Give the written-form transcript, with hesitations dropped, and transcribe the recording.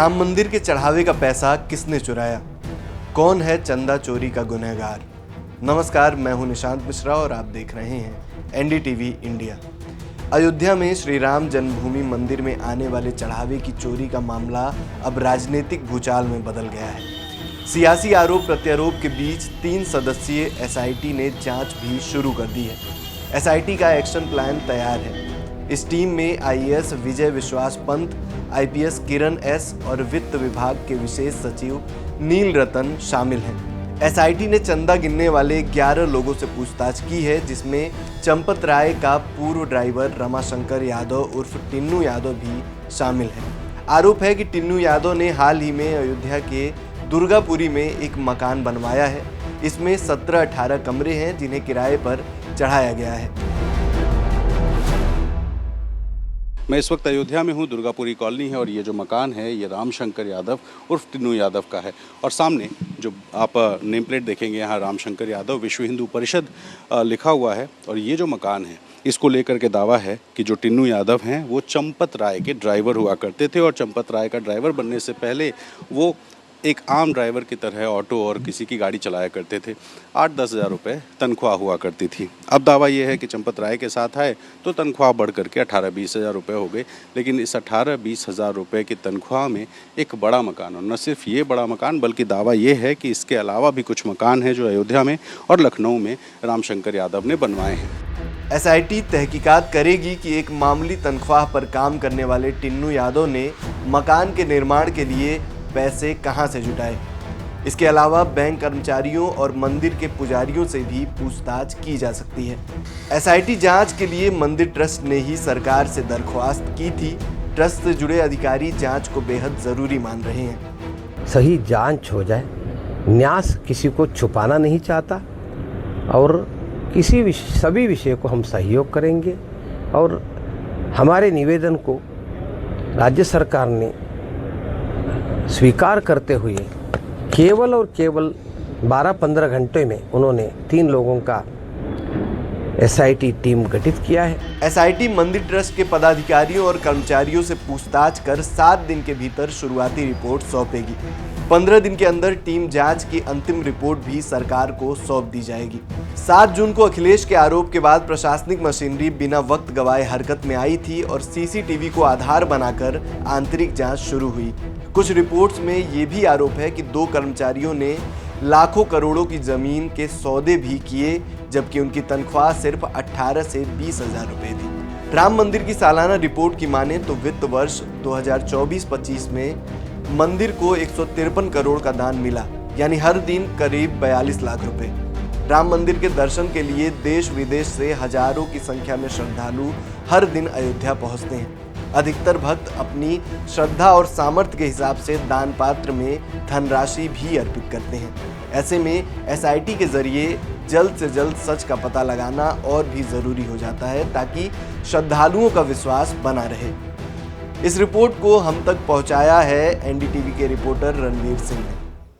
राम मंदिर के चढ़ावे का पैसा किसने चुराया? कौन है चंदा चोरी का गुनहगार? नमस्कार, मैं हूं निशांत मिश्रा और आप देख रहे हैं एनडीटीवी इंडिया। अयोध्या में श्री राम जन्मभूमि मंदिर में आने वाले चढ़ावे की चोरी का मामला अब राजनीतिक भूचाल में बदल गया है। सियासी आरोप प्रत्यारोप के बीच 3 सदस्यीय एसआईटी ने जांच भी शुरू कर दी है। एसआईटी का एक्शन प्लान तैयार है। इस टीम में आईएएस विजय विश्वास पंत, आईपीएस किरण एस और वित्त विभाग के विशेष सचिव नील रतन शामिल हैं। एसआईटी ने चंदा गिनने वाले 11 लोगों से पूछताछ की है, जिसमें चंपत राय का पूर्व ड्राइवर रमाशंकर यादव उर्फ टिन्नू यादव भी शामिल है। आरोप है कि टिन्नू यादव ने हाल ही में अयोध्या के दुर्गापुरी में एक मकान बनवाया है। इसमें 17-18 कमरे हैं, जिन्हें किराए पर चढ़ाया गया है। मैं इस वक्त अयोध्या में हूँ, दुर्गापुरी कॉलोनी है और ये जो मकान है ये रामशंकर यादव उर्फ टिन्नू यादव का है। और सामने जो आप नेम प्लेट देखेंगे, यहाँ रामशंकर यादव विश्व हिंदू परिषद लिखा हुआ है। और ये जो मकान है इसको लेकर के दावा है कि जो टिन्नू यादव हैं वो चंपत राय के ड्राइवर हुआ करते थे और चंपत राय का ड्राइवर बनने से पहले वो एक आम ड्राइवर की तरह ऑटो और किसी की गाड़ी चलाया करते थे। 8-10 हज़ार रुपये तनख्वाह हुआ करती थी। अब दावा ये है कि चंपत राय के साथ आए तो तनख्वाह बढ़ करके 18-20 हज़ार रुपये हो गए। लेकिन इस 18-20 हज़ार रुपये की तनख्वाह में एक बड़ा मकान, और न सिर्फ ये बड़ा मकान बल्कि दावा ये है कि इसके अलावा भी कुछ मकान हैं जो अयोध्या में और लखनऊ में रामशंकर यादव ने बनवाए हैं। एसआईटी तहकीकात करेगी कि एक मामूली तनख्वाह पर काम करने वाले टिन्नू यादव ने मकान के निर्माण के लिए पैसे कहां से जुटाए। इसके अलावा बैंक कर्मचारियों और मंदिर के पुजारियों से भी पूछताछ की जा सकती है। एसआईटी जांच के लिए मंदिर ट्रस्ट ने ही सरकार से दरख्वास्त की थी। ट्रस्ट से जुड़े अधिकारी जांच को बेहद जरूरी मान रहे हैं। सही जांच हो जाए। न्यास किसी को छुपाना नहीं चाहता और सभी विषय को हम सहयोग करेंगे। और हमारे निवेदन को राज्य सरकार ने स्वीकार करते हुए केवल और केवल 12-15 घंटे में उन्होंने 3 लोगों का एसआईटी टीम गठित किया है। एसआईटी मंदिर ट्रस्ट के पदाधिकारियों और कर्मचारियों से पूछताछ कर 7 दिन के भीतर शुरुआती रिपोर्ट सौंपेगी। 15 दिन के अंदर टीम जांच की अंतिम रिपोर्ट भी सरकार को सौंप दी जाएगी। 7 जून को अखिलेश के आरोप के बाद प्रशासनिक मशीनरी बिना वक्त गवाए हरकत में आई थी और सीसीटीवी को आधार बनाकर आंतरिक जांच शुरू हुई। कुछ रिपोर्ट्स में ये भी आरोप है कि 2 कर्मचारियों ने लाखों करोड़ों की जमीन के सौदे भी किए, जबकि उनकी तनख्वाह सिर्फ 18 से 20 हज़ार रुपये थी। राम मंदिर की सालाना रिपोर्ट की माने तो वित्त वर्ष 2024-25 में मंदिर को 153 करोड़ का दान मिला, यानी हर दिन करीब 42 लाख रुपए। राम मंदिर के दर्शन के लिए देश विदेश से हजारों की संख्या में श्रद्धालु हर दिन अयोध्या पहुंचते हैं। अधिकतर भक्त अपनी श्रद्धा और सामर्थ्य के हिसाब से दान पात्र में धनराशि भी अर्पित करते हैं। ऐसे में एसआईटी के जरिए जल्द से जल्द सच का पता लगाना और भी जरूरी हो जाता है, ताकि श्रद्धालुओं का विश्वास बना रहे। इस रिपोर्ट को हम तक पहुंचाया है एनडीटीवी के रिपोर्टर रणवीर सिंह ने।